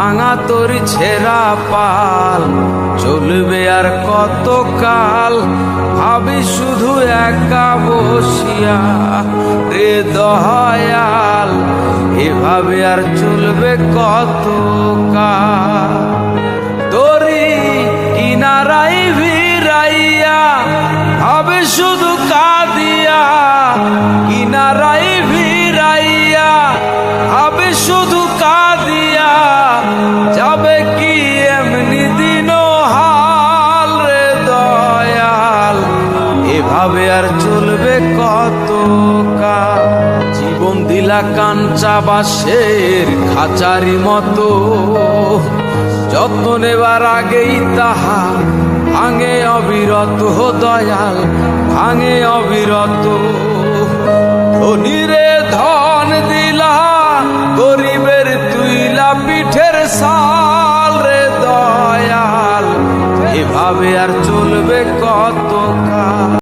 ভাঙা তোর ছেঁড়া পাল চলবে আর কত কাল, ভাবি শুধু একা বসিয়া রে দয়াল, এভাবে আর চলবে কত কাল। তোরি কিনারাই ভিড়াইয়া ভাবে শুধু কাঁদিয়া, কিনারাই ভিড়াইয়া ভাবে শুধু কাঁদিয়া, যাবে কি এমনি দিন হাল রে দয়াল, এভাবে আর চলবে কত কাল। জীবন দিলা কাঞ্চা বাঁশের খাঁচারি মতো, যত্ন নেবার আগেই তাহা ভাঙে অবিরত দয়াল, ভাঙে অবিরত। ধনীরে ধন দিলা, গরিবের তুইলা পিঠের সাল রে দয়াল, এভাবে আর চলবে কত কাল।